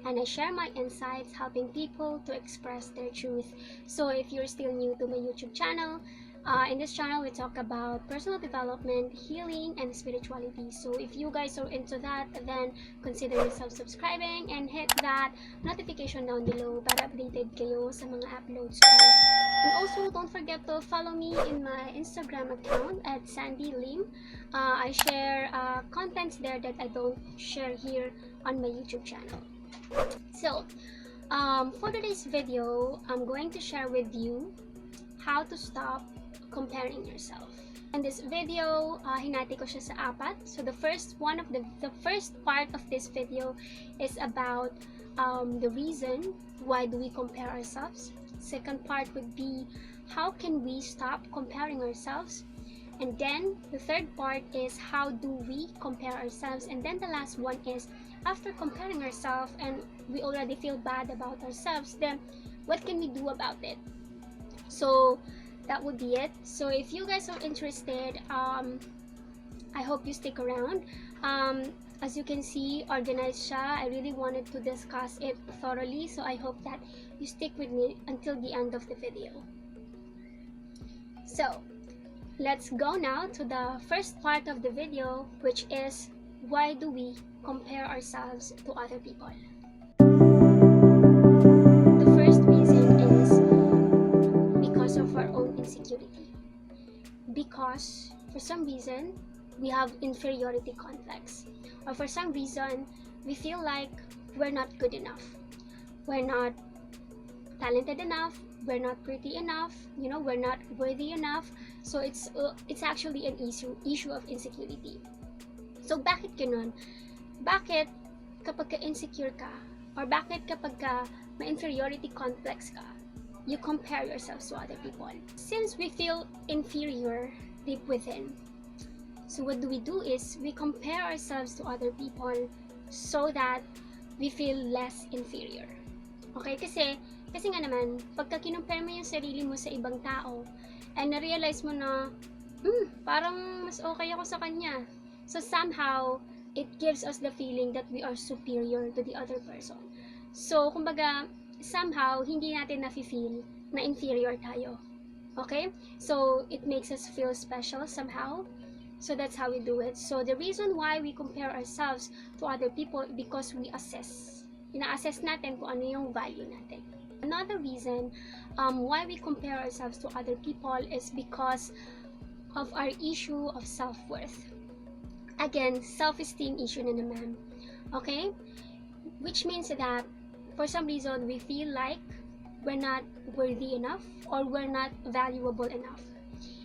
and I share my insights helping people to express their truth. So if you're still new to my YouTube channel, in this channel we talk about personal development, healing, and spirituality. So if you guys are into that, then consider yourself subscribing and hit that notification down below para updated kayo sa mga uploads ko. And also, don't forget to follow me in my Instagram account at Sandy Lim. I share contents there that I don't share here on my YouTube channel. So, for today's video, I'm going to share with you how to stop comparing yourself. In this video, hinati ko siya sa apat. So the first part of this video is about the reason why do we compare ourselves. Second part would be how can we stop comparing ourselves. And then the third part is how do we compare ourselves. And then the last one is after comparing ourselves and we already feel bad about ourselves, then what can we do about it? So that would be it. So if you guys are interested, I hope you stick around. As you can see, organized siya. I really wanted to discuss it thoroughly, so I hope that you stick with me until the end of the video. So let's go now to the first part of the video, which is why do we compare ourselves to other people. The first reason is because of our own insecurity. Because for some reason we have inferiority complex, or for some reason we feel like we're not good enough, we're not talented enough, we're not pretty enough, we're not worthy enough. So it's actually an issue of insecurity. So bakit ganun? Bakit kapag ka insecure ka, or bakit kapag ka may inferiority complex ka, you compare yourselves to other people? Since we feel inferior deep within, so what do is we compare ourselves to other people so that we feel less inferior. Okay? Kasi nga naman, pagka kinumpare mo yung sarili mo sa ibang tao and na-realize mo na parang mas okay ako sa kanya, so somehow it gives us the feeling that we are superior to the other person. So kumbaga somehow hindi natin nafe-feel na inferior tayo. Okay? So it makes us feel special somehow. So that's how we do it. So the reason why we compare ourselves to other people because we assess. Ina-assess natin kung ano yung value natin. Another reason why we compare ourselves to other people is because of our issue of self-worth. Again, self-esteem issue na naman. Okay? Which means that for some reason we feel like we're not worthy enough or we're not valuable enough.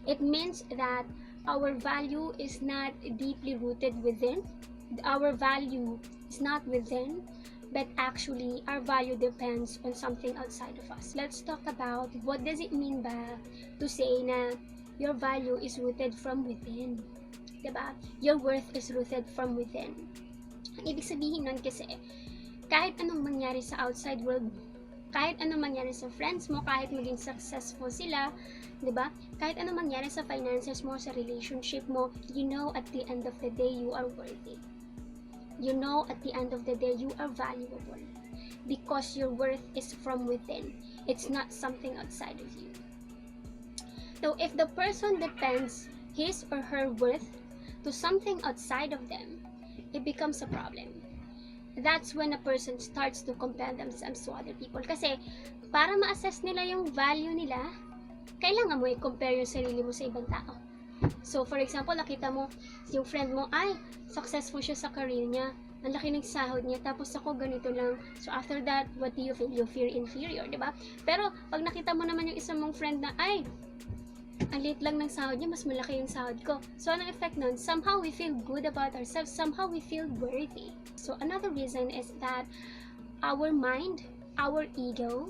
It means that our value is not deeply rooted within. Our value is not within, but actually our value depends on something outside of us. Let's talk about what does it mean ba to say na your value is rooted from within. Diba? Your worth is rooted from within. Ang ibig sabihin nun kasi, kahit anong mangyari sa outside world, kahit anong mangyari sa friends mo, kahit maging successful sila, diba? Kahit anong mangyari sa finances mo, sa relationship mo, you know at the end of the day, you are worthy. You know at the end of the day, you are valuable. Because your worth is from within. It's not something outside of you. So if the person depends his or her worth to something outside of them, it becomes a problem. That's when a person starts to compare themselves to other people. Kasi para ma-assess nila yung value nila, kailangan mo i-compare yung sarili mo sa ibang tao. So for example, nakita mo yung friend mo, ay, successful siya sa career niya, ang laki ng sahod niya, tapos ako ganito lang. So after that, what do you feel? You feel inferior, diba? Pero pag nakita mo naman yung isang mong friend na, ay, ang liit lang ng sahod niya, mas malaki yung sahod ko. So anong effect nun? Somehow we feel good about ourselves, somehow we feel worthy. So another reason is that our mind, our ego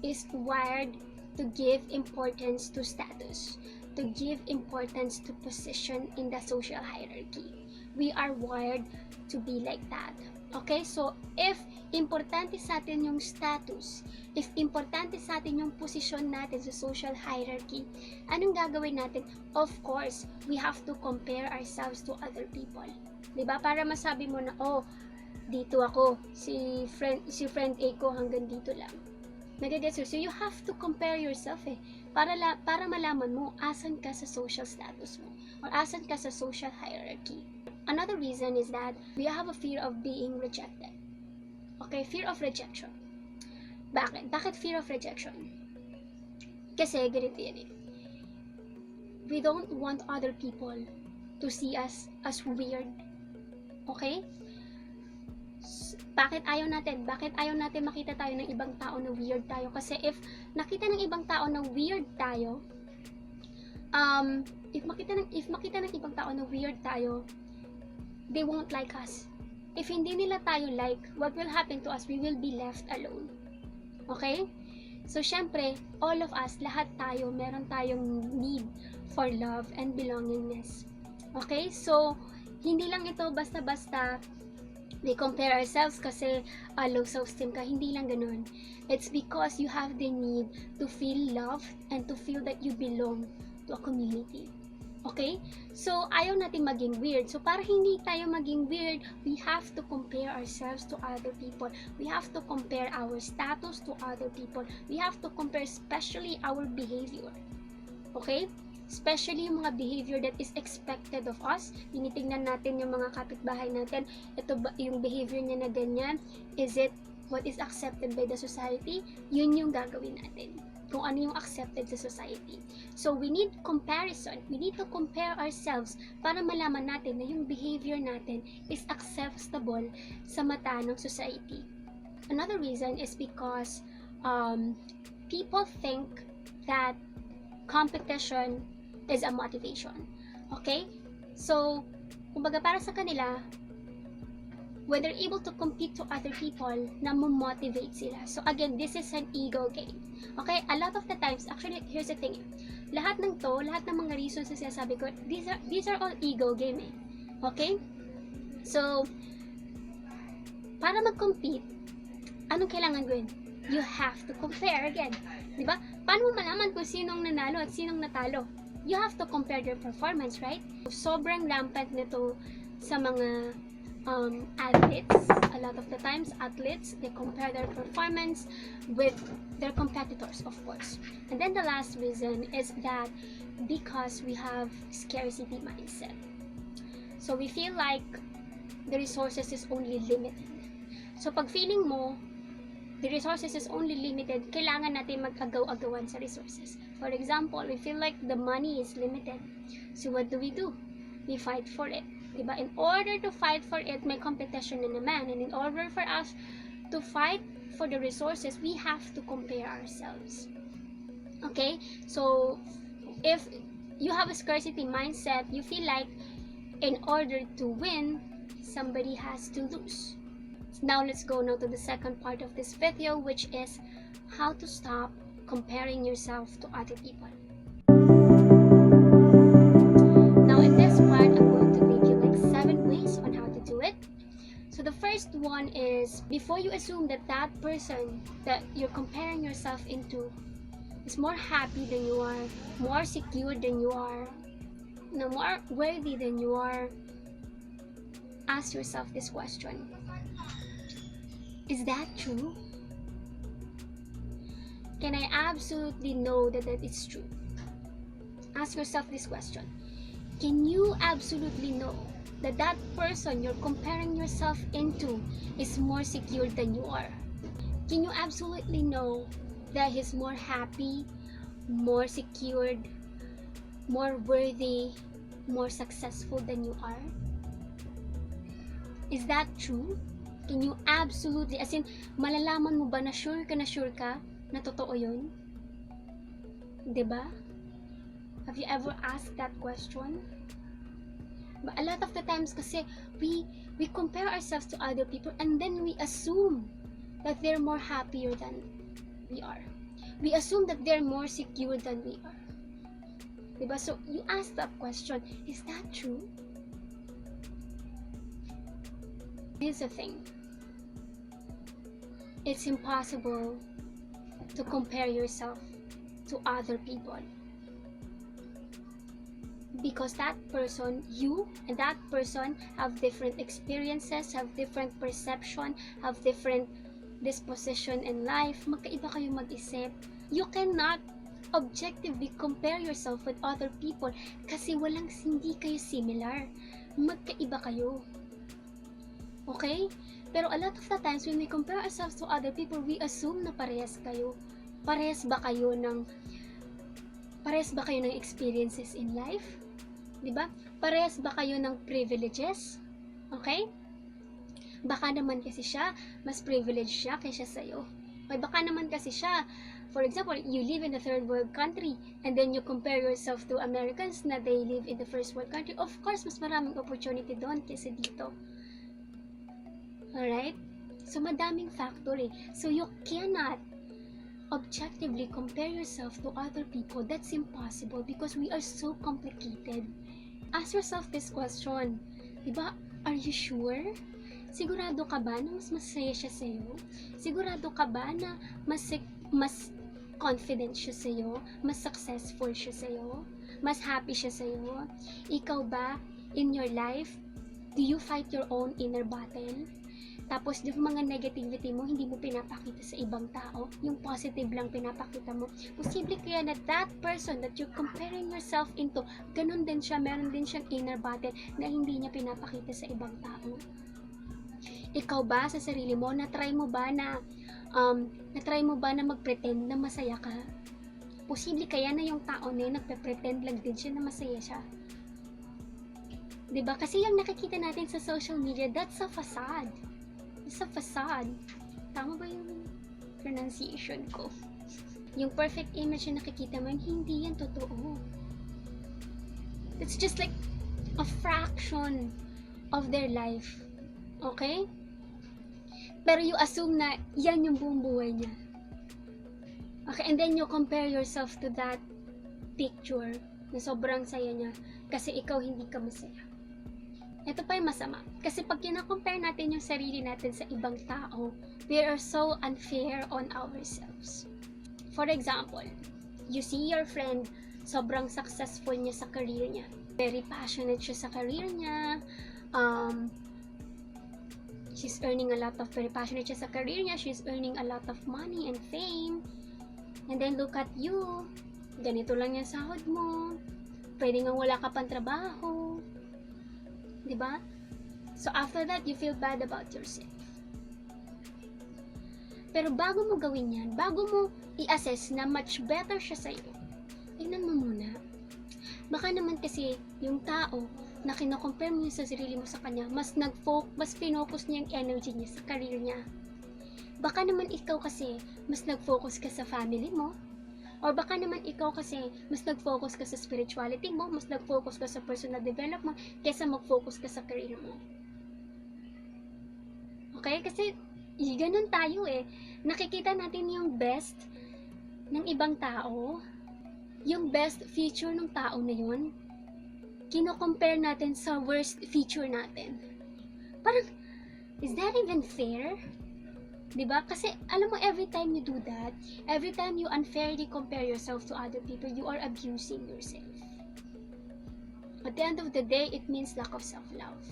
is wired to give importance to status, to give importance to position in the social hierarchy. We are wired to be like that. Okay? So if importante sa atin yung status, if importante sa atin yung posisyon natin sa social hierarchy, anong gagawin natin? Of course, we have to compare ourselves to other people. Diba? Para masabi mo na, oh, dito ako, si friend A ko hanggang dito lang. Nagagets mo? So you have to compare yourself para malaman mo asan ka sa social status mo or asan ka sa social hierarchy. Another reason is that we have a fear of being rejected. Okay, fear of rejection. Bakit fear of rejection? Kasi ganito yan we don't want other people to see us as weird. Okay? Bakit ayaw natin makita tayo ng ibang tao na weird tayo? Kasi if nakita ng ibang tao na weird tayo, if makita ng ibang tao na weird tayo, they won't like us. If hindi nila tayo like, what will happen to us? We will be left alone. Okay? So, syempre, all of us, lahat tayo, meron tayong need for love and belongingness. Okay? So, hindi lang ito basta-basta we compare ourselves kasi low self-esteem ka. Hindi lang ganun. It's because you have the need to feel loved and to feel that you belong to a community. Okay? So, ayaw natin maging weird. So, para hindi tayo maging weird, we have to compare ourselves to other people. We have to compare our status to other people. We have to compare especially our behavior. Okay? Especially yung mga behavior that is expected of us. Tinitingnan natin yung mga kapitbahay natin. Ito ba, yung behavior niya na ganyan, is it what is accepted by the society? Yun yung gagawin natin. Kung ano yung accepted sa society. So, we need comparison. We need to compare ourselves para malaman natin na yung behavior natin is acceptable sa mata ng society. Another reason is because people think that competition is a motivation. Okay? So, kumbaga para sa kanila, when they're able to compete to other people, na motivate sila. So again, this is an ego game. Okay? A lot of the times, actually, here's the thing. Lahat ng mga reasons na sinasabi ko, these are all ego game Okay? So, para mag-compete, anong kailangan gawin? You have to compare again. Diba? Paano mo malaman kung sinong nanalo at sinong natalo? You have to compare their performance, right? Sobrang rampant nito sa mga athletes. A lot of the times, athletes, they compare their performance with their competitors, of course. And then the last reason is that because we have scarcity mindset. So we feel like the resources is only limited. So pag feeling mo, the resources is only limited, kailangan natin mag-agaw-agawan sa resources. For example, we feel like the money is limited. So what do? We fight for it. Diba? In order to fight for it, may competition na naman. And in order for us to fight for the resources, we have to compare ourselves. Okay? So, if you have a scarcity mindset, you feel like in order to win, somebody has to lose. Now, let's go now to the second part of this video, which is how to stop comparing yourself to other people. Now, in this part, I'm going to give you like 7 ways on how to do it. So, the first one is, before you assume that that person that you're comparing yourself into is more happy than you are, more secure than you are, more worthy than you are, ask yourself this question. Is that true? Can I absolutely know that is true? Ask yourself this question. Can you absolutely know that that person you're comparing yourself into is more secure than you are? Can you absolutely know that he's more happy, more secured, more worthy, more successful than you are? Is that true? Can you absolutely, as in, malalaman mo ba na sure ka na totoo yun? Diba? Have you ever asked that question? But a lot of the times kasi, we compare ourselves to other people and then we assume that they're more happier than we are. We assume that they're more secure than we are. Diba? So, you ask that question, is that true? Here's the thing. It's impossible to compare yourself to other people. Because that person, you and that person have different experiences, have different perception, have different disposition in life. Magkaiba kayo mag-isip. You cannot objectively compare yourself with other people kasi hindi kayo similar. Magkaiba kayo. Okay? Pero a lot of the times when we compare ourselves to other people, we assume na parehas kayo. Parehas ba kayo ng experiences in life? 'Di ba? Parehas ba kayo ng privileges? Okay? Baka naman kasi siya, mas privileged siya kaysa sa'yo. Okay, baka naman kasi siya, for example, you live in a third world country and then you compare yourself to Americans na they live in the first world country. Of course, mas maraming opportunity doon kaysa dito. Alright? So, madaming factor eh. So, you cannot objectively compare yourself to other people. That's impossible because we are so complicated. Ask yourself this question. Diba? Are you sure? Sigurado ka ba na mas masaya siya sa'yo? Sigurado ka ba na mas confident siya sa'yo? Mas successful siya sa'yo? Mas happy siya sa'yo? Ikaw ba, in your life, do you fight your own inner battle? Tapos yung mga negativity mo, hindi mo pinapakita sa ibang tao. Yung positive lang pinapakita mo. Posible kaya na that person that you're comparing yourself into, ganun din siya, meron din siyang inner battle na hindi niya pinapakita sa ibang tao. Ikaw ba sa sarili mo, na-try mo ba na mag-pretend na masaya ka? Posible kaya na yung tao na yun, nagpe-pretend lang din siya na masaya siya. Diba? Kasi yung nakikita natin sa social media, that's a facade. It's a facade. Tama ba yung pronunciation ko? Yung perfect image na nakikita mo, hindi yan totoo. It's just like a fraction of their life. Okay? Pero you assume na yan yung buong buhay niya. Okay, and then you compare yourself to that picture na sobrang saya niya kasi ikaw hindi ka masaya. Ito pa yung masama. Kasi pag kina-compare natin yung sarili natin sa ibang tao, we are so unfair on ourselves. For example, you see your friend, sobrang successful niya sa career niya. Very passionate siya sa career niya. She's earning very passionate siya sa career niya. She's earning a lot of money and fame. And then look at you. Ganito lang yung sahod mo. Pwede nga wala ka pang trabaho. Diba? So after that, you feel bad about yourself. Pero bago mo gawin yan, bago mo i-assess na much better siya sa'yo, tingnan mo muna. Baka naman kasi yung tao na kino-compare mo sa sarili mo sa kanya, mas pinocus niya yung energy niya sa career niya. Baka naman ikaw kasi mas nag-focus ka sa family mo, or baka naman ikaw kasi mas nag-focus ka sa spirituality mo, mas nag-focus ka sa personal development kaysa mag-focus ka sa career mo. Okay? Kasi ganun tayo eh. Nakikita natin yung best ng ibang tao, yung best feature ng tao na yun, kino-compare natin sa worst feature natin. Parang, is that even fair? Diba? Kasi, alam mo, every time you do that, every time you unfairly compare yourself to other people, you are abusing yourself. At the end of the day, it means lack of self-love.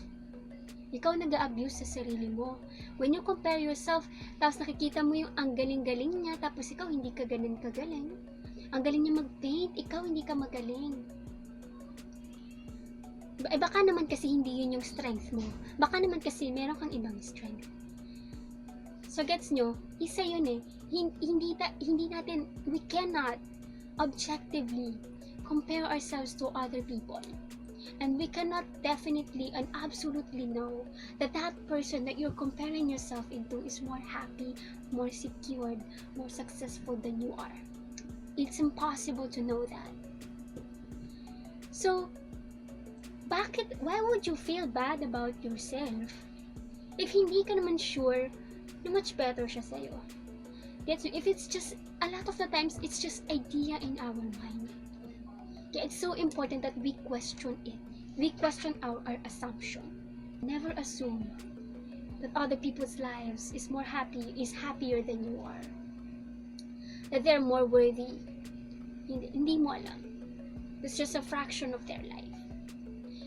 Ikaw nag-a-abuse sa sarili mo. When you compare yourself, tapos nakikita mo yung ang galing-galing niya, tapos ikaw hindi ka ganun kagaling. Ang galing niya mag-paint, ikaw hindi ka magaling. Baka naman kasi hindi yun yung strength mo. Baka naman kasi meron kang ibang strength. So gets nyo, isa yun eh. We cannot objectively compare ourselves to other people. And we cannot definitely and absolutely know that that person that you're comparing yourself into is more happy, more secured, more successful than you are. It's impossible to know that. So, why would you feel bad about yourself if hindi ka naman sure na much better siya sa'yo? Gets you? If it's just, a lot of the times, it's just idea in our mind. Okay, it's so important that we question it. We question our assumption. Never assume that other people's lives is happier than you are. That they're more worthy. Hindi mo alam. It's just a fraction of their life.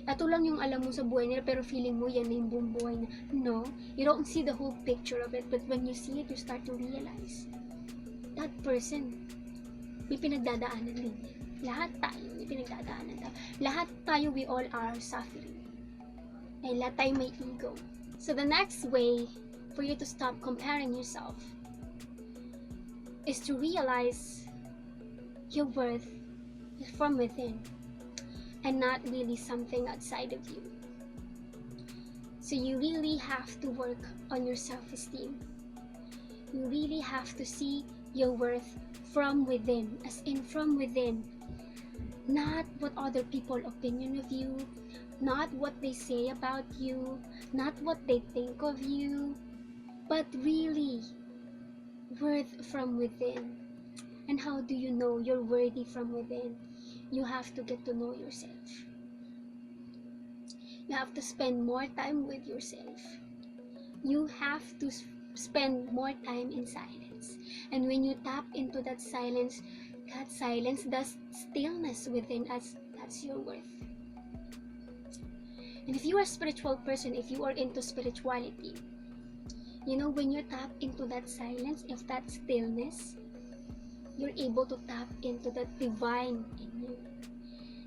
Ito lang yung alam mo sa buhay nila, pero feeling mo yan na yung buong buhay na. No, you don't see the whole picture of it, but when you see it, you start to realize that person may pinagdadaanan din. Lahat tayo may pinagdadaanan tayo. Lahat tayo, we all are suffering. Ay, lahat tayo may ego. So the next way for you to stop comparing yourself is to realize your worth is from within and not really something outside of you. So you really have to work on your self-esteem. You really have to see your worth from within, as in from within. Not what other people opinion of you, not what they say about you, not what they think of you, but really worth from within. And how do you know you're worthy from within? You have to get to know yourself. You have to spend more time with yourself. You have to spend more time in silence. And when you tap into that silence, that stillness within us, that's your worth. And if you are a spiritual person, if you are into spirituality, you know, when you tap into that silence, if that stillness, you're able to tap into that divine in you.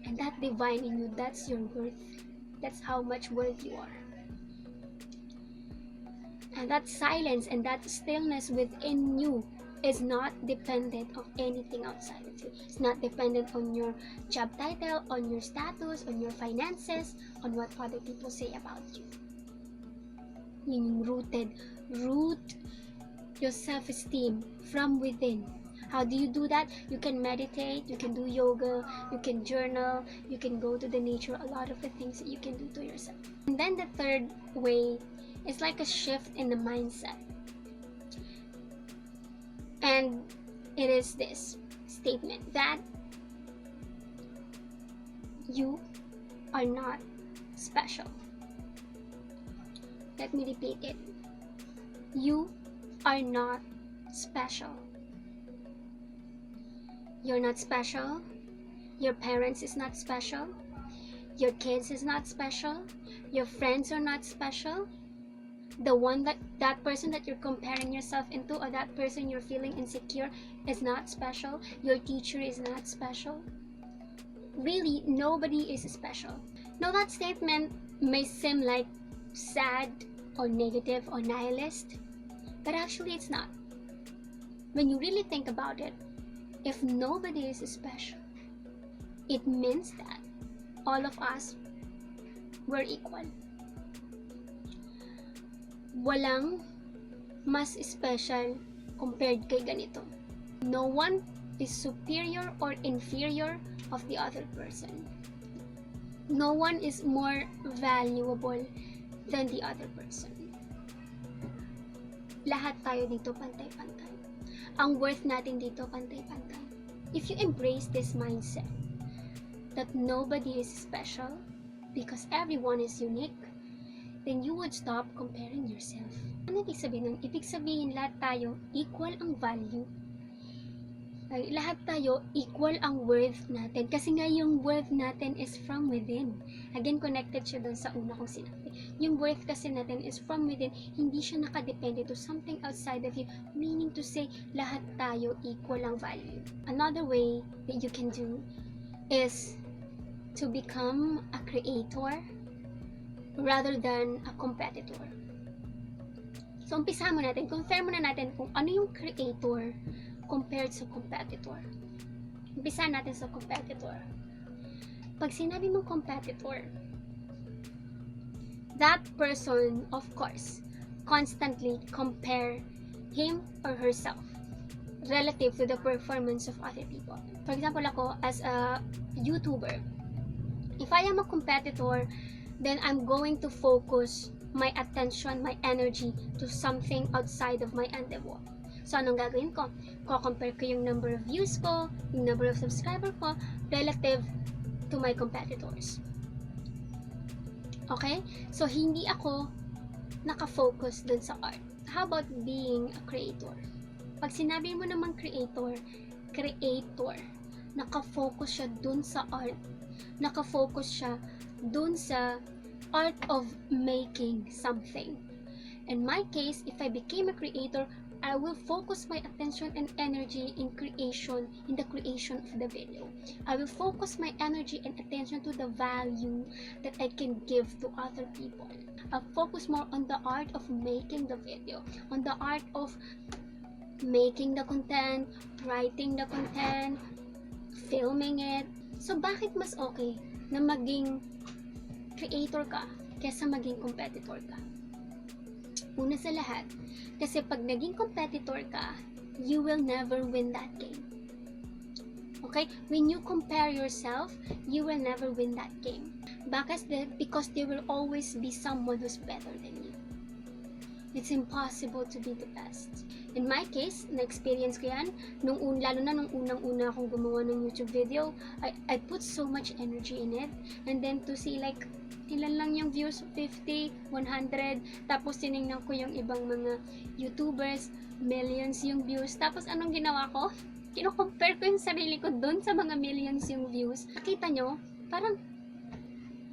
And that divine in you, that's your worth. That's how much worth you are. And that silence and that stillness within you is not dependent on anything outside of you. It's not dependent on your job title, on your status, on your finances, on what other people say about you. Yung root your self-esteem from within. How do you do that? You can meditate, you can do yoga, you can journal, you can go to the nature, a lot of the things that you can do to yourself. And then the third way is like a shift in the mindset. And it is this statement that you are not special. Let me repeat it. You are not special. You're not special. Your parents is not special. Your kids is not special. Your friends are not special. The one that person that you're comparing yourself into, or that person you're feeling insecure, is not special. Your teacher is not special. Really, nobody is special. Now that statement may seem like sad or negative or nihilist, but actually it's not. When you really think about it, if nobody is special, it means that all of us were equal. Walang mas special compared kay ganito. No one is superior or inferior of the other person. No one is more valuable than the other person. Lahat tayo dito pantay-pantay. Ang worth natin dito pantay-pantay. If you embrace this mindset that nobody is special because everyone is unique, then you would stop comparing yourself. Ano ibig sabihin nun? Ibig sabihin lahat tayo equal ang value. Ay, lahat tayo equal ang worth natin. Kasi nga yung worth natin is from within. Again, connected siya dun sa una kong sinabi. Yung worth kasi natin is from within. Hindi siya nakadepende to something outside of you. Meaning to say, lahat tayo equal ang value. Another way that you can do is to become a creator rather than a competitor. So, umpisa mo natin. Compare mo na natin kung ano yung creator compared sa competitor. Umpisa natin sa competitor. Pag sinabi mong competitor, that person, of course, constantly compare him or herself relative to the performance of other people. For example, ako as a YouTuber, if I am a competitor, then I'm going to focus my attention, my energy to something outside of my endeavor. So, anong gagawin ko? Ko-compare ko yung number of views ko, yung number of subscriber ko, relative to my competitors. Okay? So, hindi ako nakafocus dun sa art. How about being a creator? Pag sinabi mo naman creator, nakafocus siya dun sa art. Nakafocus siya dun sa art of making something. In my case, if I became a creator, I will focus my attention and energy in the creation of the video. I will focus my energy and attention to the value that I can give to other people. I'll focus more on the art of making the video, on the art of making the content, writing the content, filming it. So, bakit mas okay na maging creator ka kesa maging competitor ka? Una sa lahat, kasi pag naging competitor ka, you will never win that game. Okay? When you compare yourself, you will never win that game. Because there will always be someone who's better than you. It's impossible to be the best. In my case, na-experience ko yan, lalo na nung unang-una akong gumawa ng YouTube video, I put so much energy in it, and then to see like, ilan lang yung views, 50, 100, tapos tinignan ko yung ibang mga YouTubers, millions yung views, tapos anong ginawa ko? Kino-compare ko yung sarili ko dun sa mga millions yung views. Nakita nyo, parang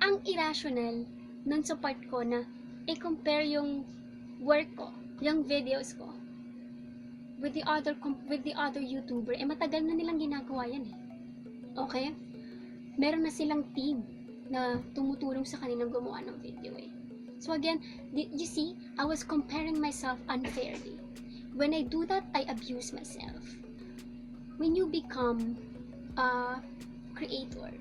ang irrational nun sa part ko na i-compare yung work ko, yung videos ko with the other YouTuber. Matagal na nilang ginagawa yan eh. Okay? Meron na silang team na tumutulong sa kanilang gumawa ng video eh. So again, you see, I was comparing myself unfairly. When I do that, I abuse myself. When you become a creator,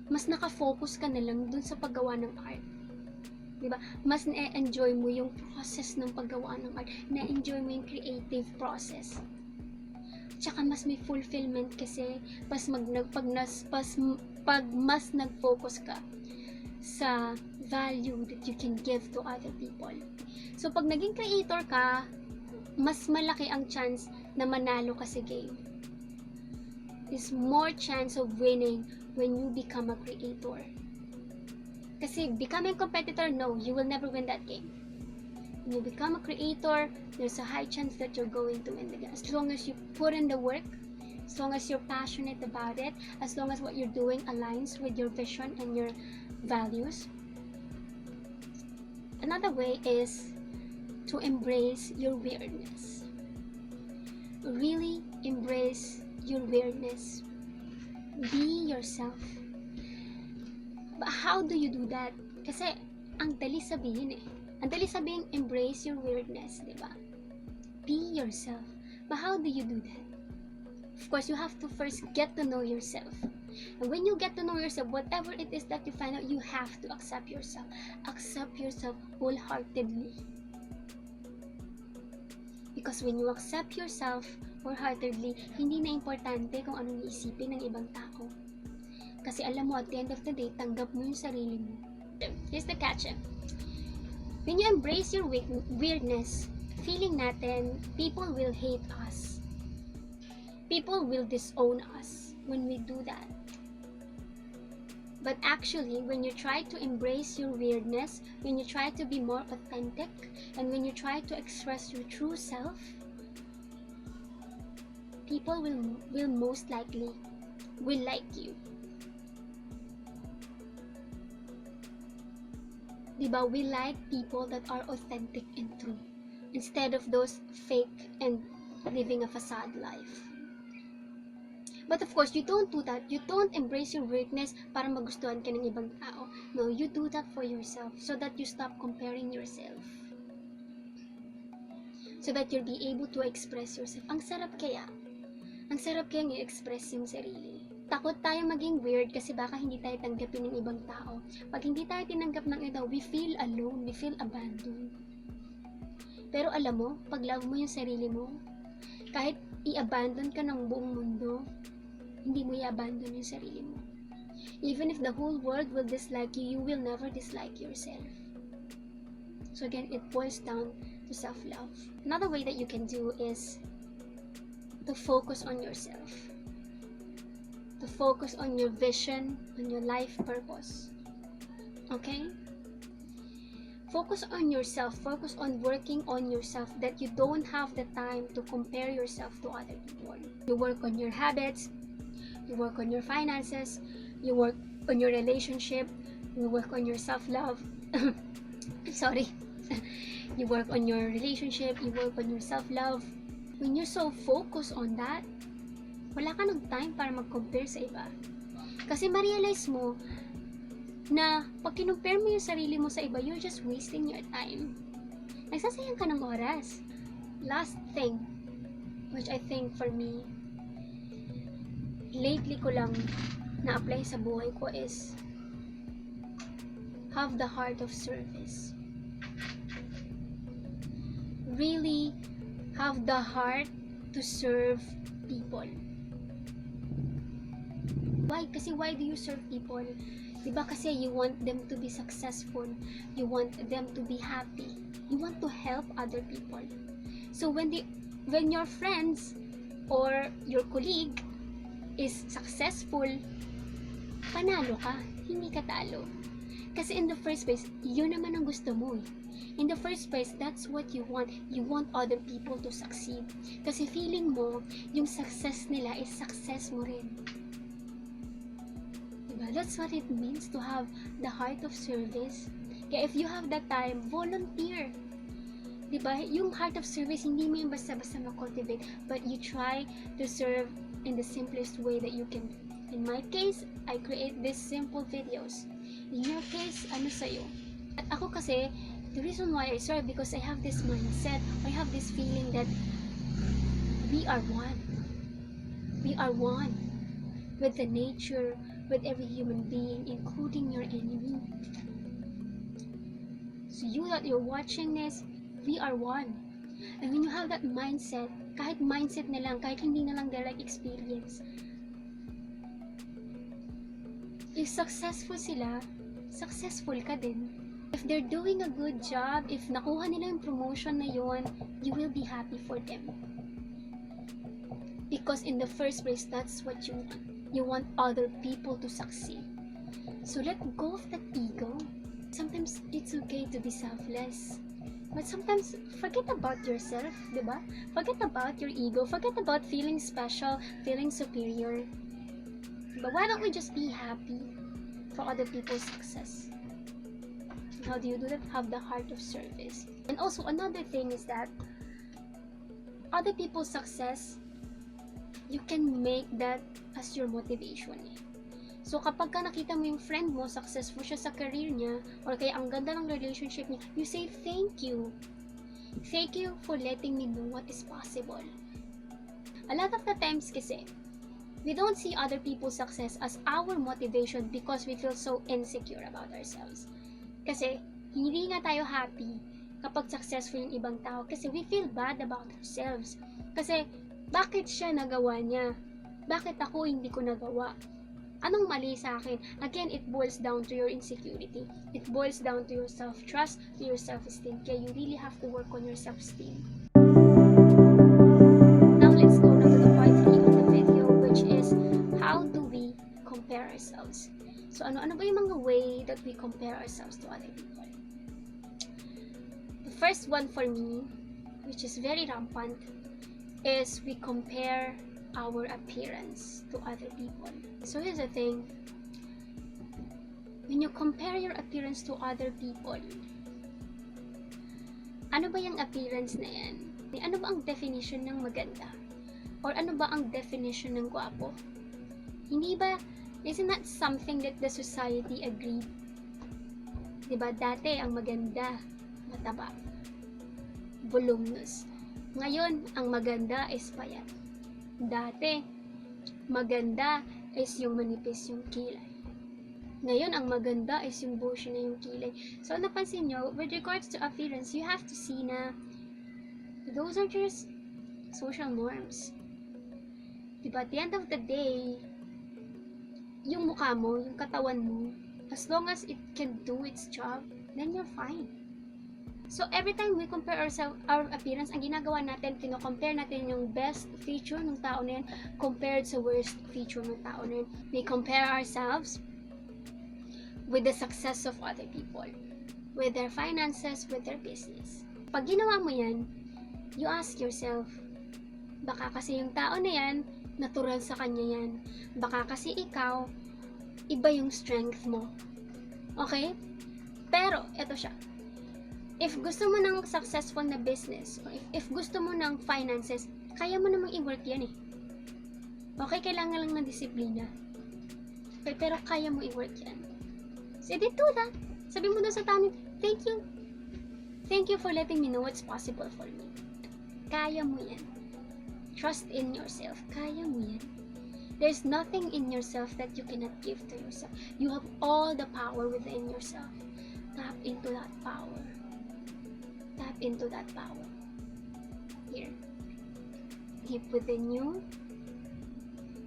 mas nakafocus ka na lang dun sa paggawa ng art. Diba? Mas na-enjoy mo yung process ng paggawa ng art. Na-enjoy mo yung creative process. Tsaka mas may fulfillment kasi pag mas nag-focus ka sa value that you can give to other people. So pag naging creator ka, mas malaki ang chance na manalo ka sa game. There's more chance of winning when you become a creator. Kasi becoming a competitor, no, you will never win that game. When you become a creator, there's a high chance that you're going to win the game. As long as you put in the work, as long as you're passionate about it, as long as what you're doing aligns with your vision and your values. Another way is to embrace your weirdness. Really embrace your weirdness. Be yourself. But how do you do that? Kasi ang dali sabihin eh. Ang dali sabihin, embrace your weirdness, di ba? Be yourself. But how do you do that? Of course, you have to first get to know yourself. And when you get to know yourself, whatever it is that you find out, you have to accept yourself. Accept yourself wholeheartedly. Because when you accept yourself wholeheartedly, hindi na importante kung anong iisipin ng ibang tao. Kasi alam mo, at the end of the day, tanggap mo yung sarili mo. Here's the catch. When you embrace your weirdness, feeling natin, people will hate us. People will disown us when we do that. But actually, when you try to embrace your weirdness, when you try to be more authentic, and when you try to express your true self, people will most likely will like you. Diba? We like people that are authentic and true, instead of those fake and living a facade life. But of course, you don't do that. You don't embrace your weirdness para magustuhan ka ng ibang tao. No, you do that for yourself so that you stop comparing yourself. So that you'll be able to express yourself. Ang sarap kaya. Ang sarap kayang i-express yung sarili. Takot tayo maging weird kasi baka hindi tayo tanggapin ng ibang tao. Pag hindi tayo tinanggap ng iba, we feel alone, we feel abandoned. Pero alam mo, pag love mo yung sarili mo, kahit i-abandon ka ng buong mundo, hindi mo i-abandon yung sarili mo. Even if the whole world will dislike you, you will never dislike yourself. So again, it boils down to self-love. Another way that you can do is to focus on yourself. To focus on your vision, on your life purpose. Okay? Focus on yourself. Focus on working on yourself, that you don't have the time to compare yourself to other people. You work on your habits. You work on your finances. You work on your relationship, you work on your self-love. Sorry. You work on your relationship, you work on your self-love. When you're so focused on that, wala ka ng time para mag-compare sa iba. Kasi ma-realize mo na pag kinumpare mo yung sarili mo sa iba, you're just wasting your time. Nagsasayang ka ng oras. Last thing, which I think for me, lately ko lang na-apply sa buhay ko is have the heart of service. Really have the heart to serve people. Why? Kasi why do you serve people? Diba kasi you want them to be successful. You want them to be happy. You want to help other people. So when your friends or your colleague is successful, panalo ka, hindi ka talo. Kasi in the first place, yun naman ang gusto mo. In the first place, that's what you want. You want other people to succeed. Kasi feeling mo, yung success nila is success mo rin. Diba? That's what it means to have the heart of service. Kaya if you have that time, volunteer. Diba? Yung heart of service, hindi mo yung basta-basta ma-cultivate, but you try to serve in the simplest way that you can. In my case, I create these simple videos. In your case, ano sa'yo? At ako kasi, the reason why I serve, because I have this mindset, I have this feeling that we are one. We are one with the nature, with every human being, including your enemy. So you that you're watching this, we are one. And when you have that mindset, kahit mindset na lang, kahit hindi na lang direct experience, if successful sila, successful ka din. If they're doing a good job, if nakuha nila yung promotion na yun, you will be happy for them. Because in the first place, that's what you want. You want other people to succeed. So let go of that ego. Sometimes it's okay to be selfless. But sometimes, forget about yourself, diba? Forget about your ego. Forget about feeling special, feeling superior. But why don't we just be happy for other people's success? How do you do that? Have the heart of service. And also, another thing is that other people's success, you can make that as your motivation. So, kapag ka nakita mo yung friend mo, successful siya sa career niya, or kaya ang ganda ng relationship niya, you say, thank you. Thank you for letting me know what is possible. A lot of the times kasi, we don't see other people's success as our motivation because we feel so insecure about ourselves. Kasi, hindi nga tayo happy kapag successful yung ibang tao kasi we feel bad about ourselves. Kasi, bakit siya nagawa niya? Bakit ako hindi ko nagawa? Anong mali sa akin? Again, it boils down to your insecurity. It boils down to your self-trust, to your self-esteem. Kaya you really have to work on your self-esteem. Now, let's go to the part 3 of the video, which is how do we compare ourselves? So, ano ba yung mga way that we compare ourselves to other people? The first one for me, which is very rampant, is we compare our appearance to other people. So here's the thing, when you compare your appearance to other people, ano ba yung appearance na yan? Ano ba ang definition ng maganda? Or ano ba ang definition ng gwapo? Hindi ba, isn't that something that the society agreed? Diba, dati ang maganda, mataba, voluminous. Ngayon, ang maganda is payat. Dati, maganda is yung manipis yung kilay. Ngayon, ang maganda is yung bushy na yung kilay. So, napansin nyo, with regards to appearance, you have to see na those are just social norms. Diba, at the end of the day, yung mukha mo, yung katawan mo, as long as it can do its job, then you're fine. So, every time we compare our appearance, ang ginagawa natin, kino-compare natin yung best feature ng tao na yan compared sa worst feature ng tao na yan. We compare ourselves with the success of other people, with their finances, with their business. Pag ginawa mo yan, you ask yourself, baka kasi yung tao na yan, natural sa kanya yan. Baka kasi ikaw iba yung strength mo. Okay? Pero, eto siya. If gusto mo ng successful na business, or if gusto mo ng finances, kaya mo namang i-work yan eh. Okay, kailangan lang ng disiplina. Okay, pero kaya mo i-work yan. So, do that. Sabi mo doon sa tao, thank you. Thank you for letting me know what's possible for me. Kaya mo yan. Trust in yourself. Kaya mo yan. There's nothing in yourself that you cannot give to yourself. You have all the power within yourself. Tap into that power. Tap into that power. Here. Deep within you.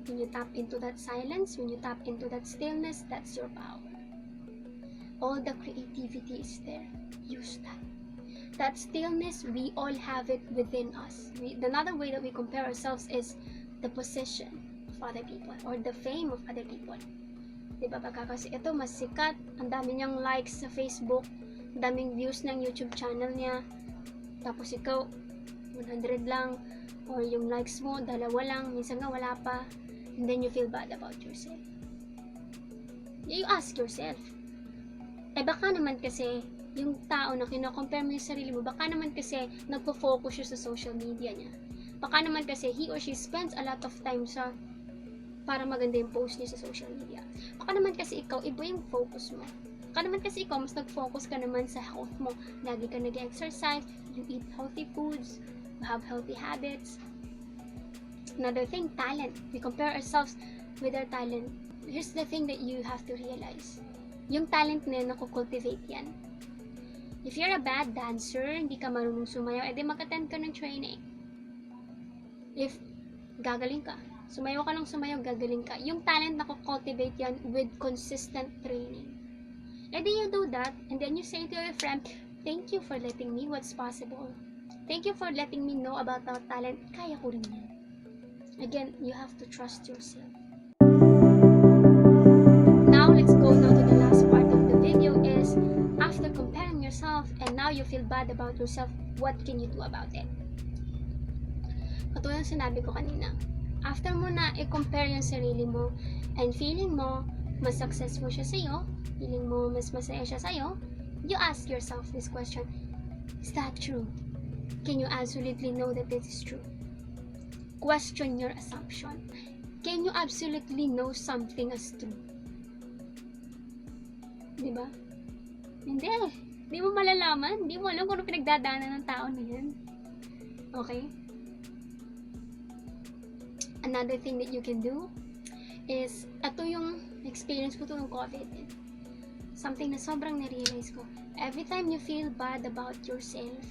When you tap into that silence, when you tap into that stillness, that's your power. All the creativity is there. Use that. That stillness, we all have it within us. Another way that we compare ourselves is the position of other people or the fame of other people. Diba baka kasi ito mas sikat, ang dami niyang likes sa Facebook, ang daming views ng YouTube channel niya, tapos ikaw 100 lang, or yung likes mo 2 lang, minsan nga wala pa, and then you feel bad about yourself. You ask yourself, baka naman kasi yung tao na kino-compare mo yung sarili mo, baka naman kasi nagpo-focus siya sa social media niya. Baka naman kasi he or she spends a lot of time sa para maganda yung post niya sa social media. Baka naman kasi ikaw, iba yung focus mo. Baka naman kasi ikaw, mas nag-focus ka naman sa health mo. Lagi ka nag-exercise, you eat healthy foods, you have healthy habits. Another thing, talent. We compare ourselves with our talent. Here's the thing that you have to realize. Yung talent na yun, nakukultivate yan. If you're a bad dancer, hindi ka marunong sumayaw, edi mag-attend ka ng training. If gagaling ka, sumayaw ka ng sumayaw, gagaling ka. Yung talent nakukultivate yan with consistent training. Edi you do that, and then you say to your friend, thank you for letting me what's possible. Thank you for letting me know about that talent. Kaya ko rin yan. Again, you have to trust yourself. Now, let's go now to the last part of the video is, after comparing yourself and now you feel bad about yourself, what can you do about it? Katulad ng sinabi ko kanina, after mo na i-compare yung sarili mo and feeling mo mas successful siya sa'yo, feeling mo mas masaya siya sa'yo, you ask yourself this question, is that true? Can you absolutely know that this is true? Question your assumption. Can you absolutely know something as true? Diba? Hindi. Hindi mo malalaman. Hindi mo alam kung ano pinagdadaanan ng tao na yan. Okay? Another thing that you can do is, ito yung experience ko to ng COVID. Something na sobrang na-realize ko. Every time you feel bad about yourself,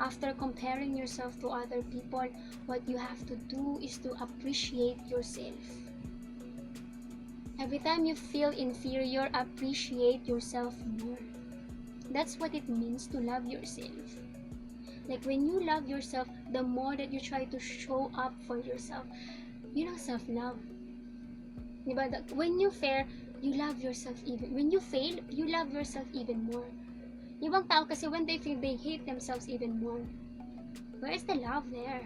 after comparing yourself to other people, what you have to do is to appreciate yourself. Every time you feel inferior, appreciate yourself more. That's what it means to love yourself. Like when you love yourself, the more that you try to show up for yourself, yun ang self-love. Diba? When you fail, you love yourself even. When you fail, you love yourself even more. Ibang tao kasi when they fail, they hate themselves even more. Where is the love there?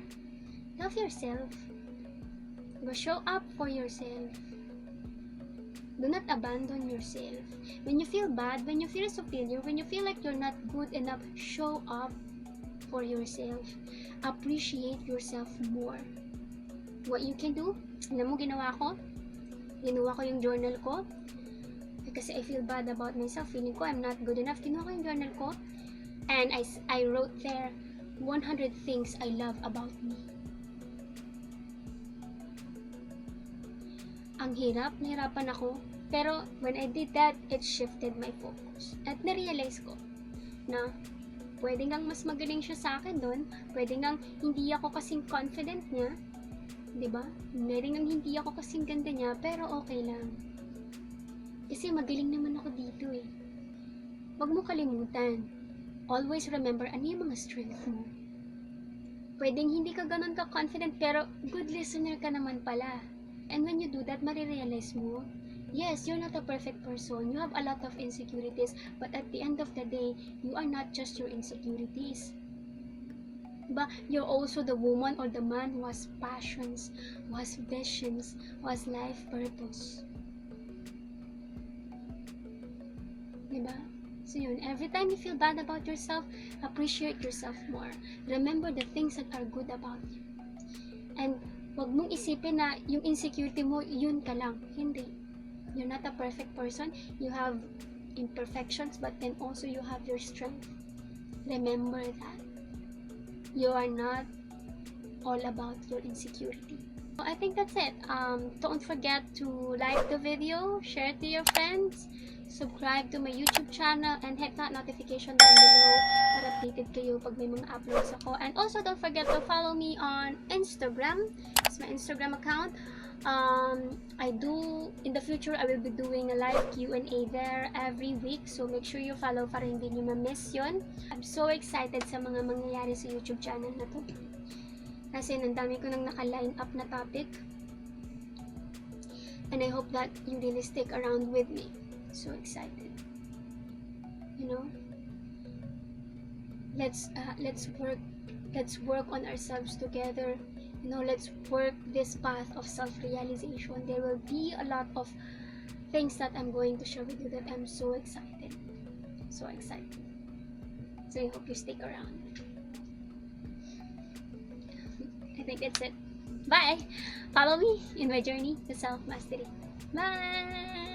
Love yourself. Diba? Show up for yourself. Do not abandon yourself. When you feel bad, when you feel superior, when you feel like you're not good enough, show up for yourself. Appreciate yourself more. What you can do, alam mo ginawa ko? Ginawa ko yung journal ko. Kasi I feel bad about myself. Feeling ko I'm not good enough. Ginawa ko yung journal ko. And I wrote there, 100 things I love about me. Ang hirap, nahirapan ako. Pero when I did that, it shifted my focus. At na-realize ko na pwede ngang mas magaling siya sa akin doon. Pwede ngang hindi ako kasing confident niya. Diba? Pwede ngang hindi ako kasing ganda niya, pero okay lang. Kasi magaling naman ako dito eh. Huwag mo kalimutan. Always remember ano yung mga strength mo. Pwedeng hindi ka ganun ka-confident, pero good listener ka naman pala. And when you do that, marirealize mo, yes, you're not a perfect person. You have a lot of insecurities. But at the end of the day, you are not just your insecurities. But you're also the woman or the man who has passions, who has visions, who has life purpose. So yun, every time you feel bad about yourself, appreciate yourself more. Remember the things that are good about you. And wag mong isipin na yung insecurity mo, yun ka lang. Hindi. You're not a perfect person. You have imperfections, but then also you have your strength. Remember that. You are not all about your insecurity. So I think that's it. Don't forget to like the video, share it to your friends, subscribe to my YouTube channel, and hit that notification down below para updated kayo pag may mga uploads ako. And also don't forget to follow me on Instagram. It's my Instagram account. In the future, I will be doing a live Q&A there every week. So make sure you follow para hindi nyo ma-miss yun. I'm so excited sa mga mangyayari sa YouTube channel na to. Kasi nandami ko nang naka-line up na topic. And I hope that you really stick around with me. So excited. You know? Let's work on ourselves together. You know, let's work this path of self-realization. There will be a lot of things that I'm going to share with you that I'm so excited. So excited. So I hope you stick around. I think that's it. Bye! Follow me in my journey to self-mastery. Bye!